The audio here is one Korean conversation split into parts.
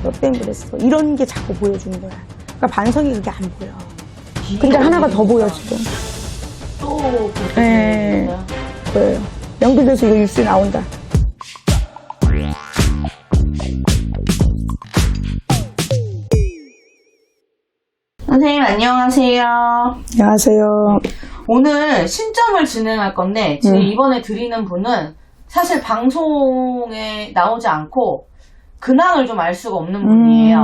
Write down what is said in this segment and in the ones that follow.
너 때문에 그랬어. 이런 게 자꾸 보여주는 거야. 그러니까 반성이 그렇게 안 보여. 근데 하나가 더 보여, 지금. 또 그렇게 네. 되는 보여요. 연결돼서 이거 뉴스에 나온다. 선생님 안녕하세요. 안녕하세요. 오늘 신점을 진행할 건데 지금 이번에 드리는 분은 사실 방송에 나오지 않고 근황을 좀 알 수가 없는 분이에요.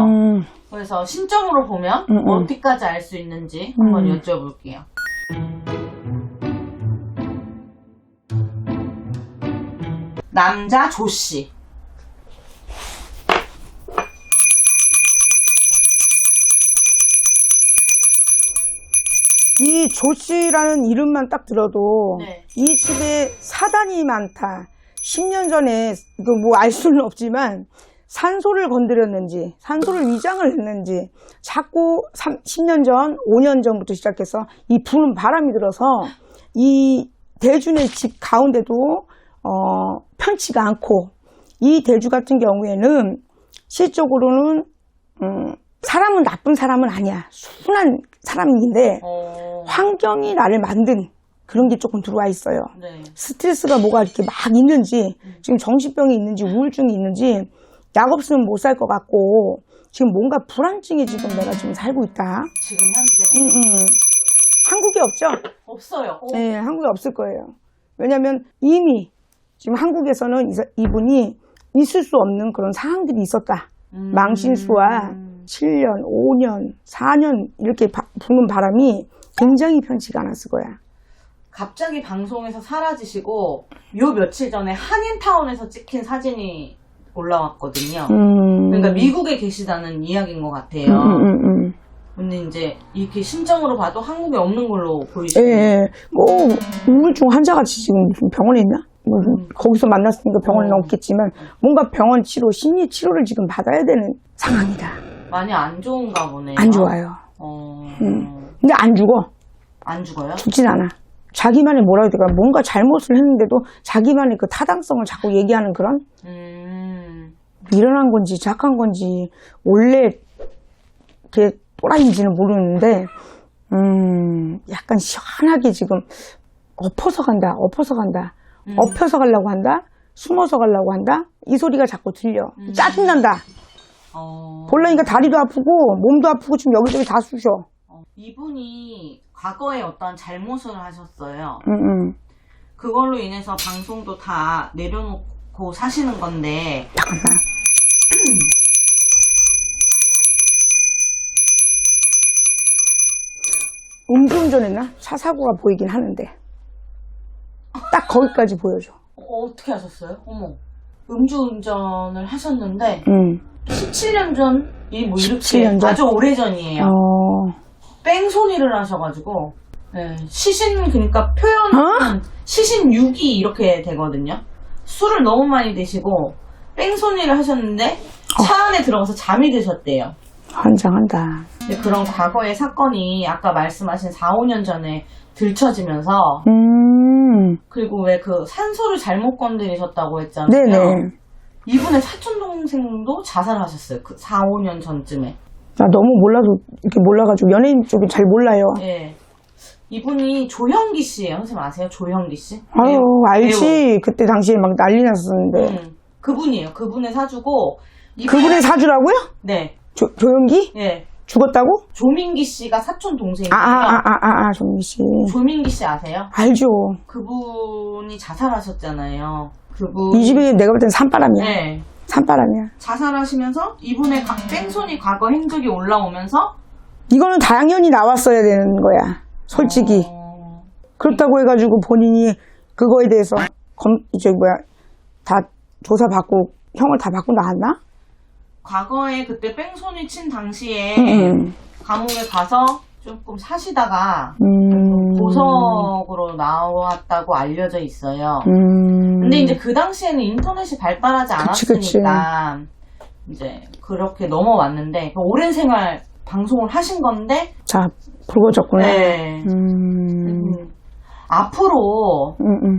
그래서 신점으로 보면 어디까지 알 수 있는지 한번 여쭤볼게요. 남자 조씨. 이 조씨라는 이름만 딱 들어도 네. 이 집에 사단이 많다. 10년 전에 이거 뭐 알 수는 없지만 산소를 건드렸는지 산소를 위장을 했는지 자꾸 10년 전, 5년 전부터 시작해서 이 부는 바람이 들어서 이 대주네 집 가운데도 편치가 않고 이 대주 같은 경우에는 실적으로는 사람은 나쁜 사람은 아니야. 순한 사람인데 환경이 나를 만든 그런 게 조금 들어와 있어요. 네. 스트레스가 뭐가 이렇게 막 있는지 지금 정신병이 있는지 우울증이 있는지 약 없으면 못 살 것 같고 지금 뭔가 불안증에 지금 내가 지금 살고 있다. 지금 현재 한국에 없죠? 없어요. 네, 한국에 없을 거예요. 왜냐하면 이미 지금 한국에서는 이분이 있을 수 없는 그런 상황들이 있었다. 망신수와 7년, 5년, 4년 이렇게 부는 바람이 굉장히 편치가 않았을 거야. 갑자기 방송에서 사라지시고 요 며칠 전에 한인타운에서 찍힌 사진이 올라왔거든요. 그러니까 미국에 계시다는 이야기인 것 같아요. 근데 이제 이렇게 심정으로 봐도 한국에 없는 걸로 보이시네요. 예, 뭐 우울증 환자같이 지금 무슨 병원에 있나? 뭐 거기서 만났으니까 병원에 없겠지만 뭔가 병원 치료, 심리 치료를 지금 받아야 되는 상황이다. 많이 안 좋은가 보네요. 안 좋아요. 근데 안 죽어. 안 죽어요? 죽진 않아. 자기만의 뭐라고 해야 될까? 뭔가 잘못을 했는데도 자기만의 그 타당성을 자꾸 얘기하는 그런 일어난 건지 착한 건지 원래 그게 또라이인지는 모르는데 약간 시원하게 지금 엎어서 간다. 엎혀서 가려고 한다. 숨어서 가려고 한다. 이 소리가 자꾸 들려. 짜증난다. 볼라니까 다리도 아프고 몸도 아프고 지금 여기저기 다 쑤셔. 이분이 과거에 어떤 잘못을 하셨어요. 그걸로 인해서 방송도 다 내려놓고 사시는 건데 잠깐만. 음주운전했나? 차 사고가 보이긴 하는데 딱 거기까지 보여줘. 어떻게 하셨어요? 어머, 음주운전을 하셨는데 17년 전이 뭐 이렇게 17년 전? 아주 오래전이에요. 뺑소니를 하셔가지고 시신 그러니까 표현은 시신유기 이렇게 되거든요. 술을 너무 많이 드시고 뺑소니를 하셨는데 차 안에 들어가서 잠이 드셨대요. 환장한다. 근데 그런 과거의 사건이 아까 말씀하신 4, 5년 전에 들춰지면서 그리고 왜 그 산소를 잘못 건드리셨다고 했잖아요. 네네. 이분의 사촌 동생도 자살하셨어요. 그 4, 5년 전쯤에. 나 너무 몰라도 이렇게 몰라가지고 연예인 쪽은 잘 몰라요. 네. 이분이 조형기 씨예요. 선생님 아세요? 조형기 씨? 아유 알지. 그때 당시에 막 난리 났었는데. 그분이에요. 그분의 사주고. 그분의 사주라고요? 네. 조영기? 네. 죽었다고? 조민기 씨가 사촌 동생이에요. 조민기 씨. 조민기 씨 아세요? 알죠. 그분이 자살하셨잖아요. 그분. 이 집에 내가 볼 땐 산바람이야. 네. 산바람이야. 자살하시면서 이분의 뺑소니 과거 행적이 올라오면서 이거는 당연히 나왔어야 되는 거야. 솔직히. 그렇다고 해가지고 본인이 그거에 대해서 다 조사받고 형을 다 받고 나왔나? 과거에 그때 뺑소니 친 당시에 감옥에 가서 조금 사시다가 보석으로 나왔다고 알려져 있어요. 근데 이제 그 당시에는 인터넷이 발달하지 않았으니까 이제 그렇게 넘어왔는데 오랜 생활 방송을 하신 건데 자 불거졌구나. 네. 앞으로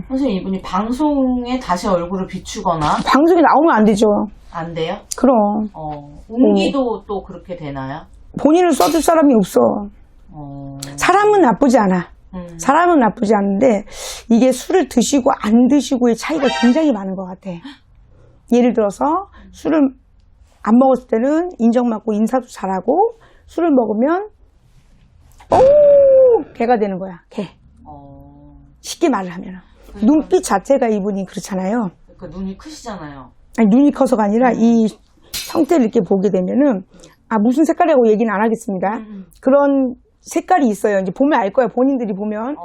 선생님 이분이 방송에 다시 얼굴을 비추거나 방송에 나오면 안 되죠. 안 돼요? 그럼 운기도 또 그렇게 되나요? 본인을 써줄 사람이 없어. 사람은 나쁘지 않아. 사람은 나쁘지 않은데 이게 술을 드시고 안 드시고의 차이가 굉장히 많은 것 같아. 예를 들어서 술을 안 먹었을 때는 인정받고 인사도 잘하고, 술을 먹으면 개가 되는 거야. 개. 쉽게 말을 하면 눈빛 자체가 이분이 그렇잖아요. 그러니까 눈이 크시잖아요. 아니, 눈이 커서가 아니라 이 형태를 이렇게 보게 되면은 무슨 색깔이라고 얘기는 안 하겠습니다. 그런 색깔이 있어요. 이제 보면 알 거야. 본인들이 보면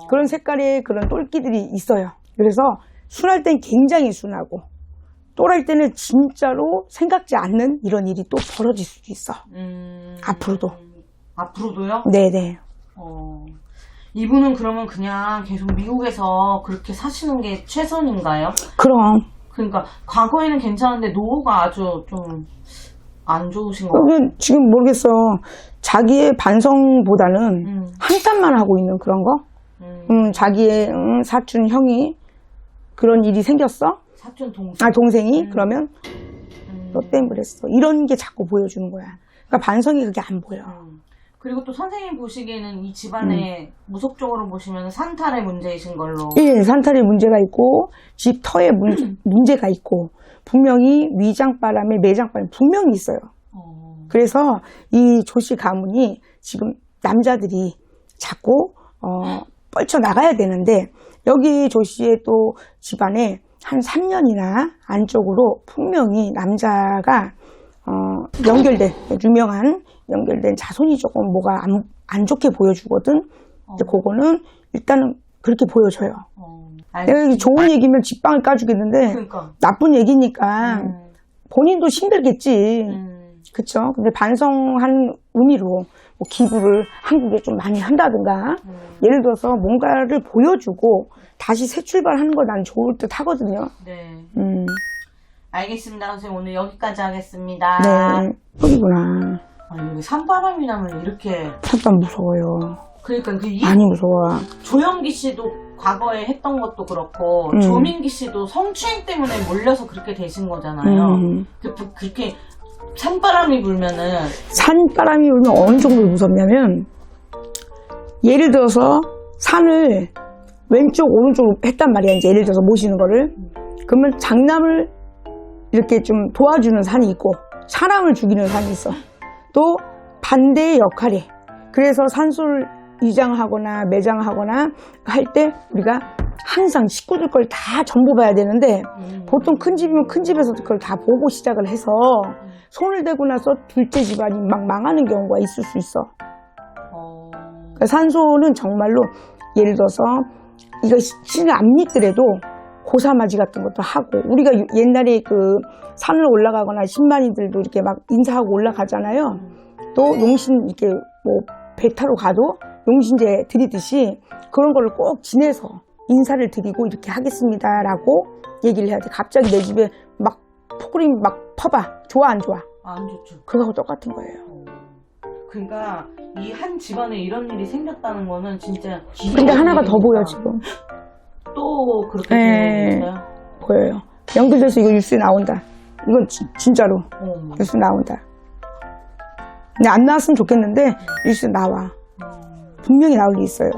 그런 색깔의 그런 똘끼들이 있어요. 그래서 순할 땐 굉장히 순하고, 똘할 때는 진짜로 생각지 않는 이런 일이 또 벌어질 수도 있어. 앞으로도. 앞으로도요? 네네. 이분은 그러면 그냥 계속 미국에서 그렇게 사시는 게 최선인가요? 그럼. 그러니까 과거에는 괜찮은데 노후가 아주 좀 안 좋으신 것 같아요. 그러면 지금 모르겠어. 자기의 반성보다는 한탄만 하고 있는 그런 거? 자기의 사촌 형이 그런 일이 생겼어? 사촌 동생. 동생이? 그러면 너 때문에 그랬어. 이런 게 자꾸 보여주는 거야. 그러니까 반성이 그게 안 보여. 그리고 또 선생님 보시기에는 이 집안에 무속적으로 보시면 산탈의 문제이신 걸로. 예, 산탈의 문제가 있고 집 터에 문제가 있고, 분명히 위장바람에 매장바람이 분명히 있어요. 그래서 이 조씨 가문이 지금 남자들이 자꾸 뻘쳐나가야 되는데, 여기 조씨의 또 집안에 한 3년이나 안쪽으로 분명히 남자가 연결된, 유명한 연결된 자손이 조금 뭐가 안 좋게 보여주거든. 근데 그거는 일단은 그렇게 보여줘요. 내가 좋은 얘기면 집방을 까주겠는데, 그러니까. 나쁜 얘기니까 본인도 힘들겠지. 그쵸? 근데 반성한 의미로 뭐 기부를 한국에 좀 많이 한다든가, 예를 들어서 뭔가를 보여주고 다시 새 출발하는 거 난 좋을 듯 하거든요. 네. 알겠습니다. 선생님 오늘 여기까지 하겠습니다. 네. 여기구나. 여기 산바람이 나면 이렇게. 산단 무서워요. 그러니까 많이 무서워. 조영기 씨도 과거에 했던 것도 그렇고, 조민기 씨도 성추행 때문에 몰려서 그렇게 되신 거잖아요. 그렇게 산바람이 불면은. 산바람이 불면 어느 정도 무섭냐면, 예를 들어서 산을 왼쪽 오른쪽으로 했단 말이야. 이제 예를 들어서 모시는 거를. 그러면 장남을 이렇게 좀 도와주는 산이 있고, 사람을 죽이는 산이 있어. 또 반대의 역할이. 그래서 산소를 위장하거나 매장하거나 할 때 우리가 항상 식구들 걸 다 전부 봐야 되는데, 보통 큰 집이면 큰 집에서도 그걸 다 보고 시작을 해서 손을 대고 나서 둘째 집안이 막 망하는 경우가 있을 수 있어. 그러니까 산소는 정말로 예를 들어서 이거 신을 안 믿더라도 고사맞이 같은 것도 하고, 우리가 옛날에 그 산을 올라가거나 신만이들도 이렇게 막 인사하고 올라가잖아요. 또 용신 이렇게 뭐 배 타러 가도 용신제 드리듯이 그런 거를 꼭 지내서 인사를 드리고 이렇게 하겠습니다라고 얘기를 해야 돼. 갑자기 내 집에 막 포크림 막 퍼봐. 좋아 안 좋아? 안 좋죠. 그거하고 똑같은 거예요. 그러니까 이 한 집안에 이런 일이 생겼다는 거는 진짜. 근데 하나가 더 보여 지금. 또 그렇게 되는 거예요? 보여요. 연결돼서 이거 뉴스에 나온다. 이건 진짜로 뉴스 나온다. 근데 안 나왔으면 좋겠는데 뉴스에 나와. 분명히 나올 리 있어요.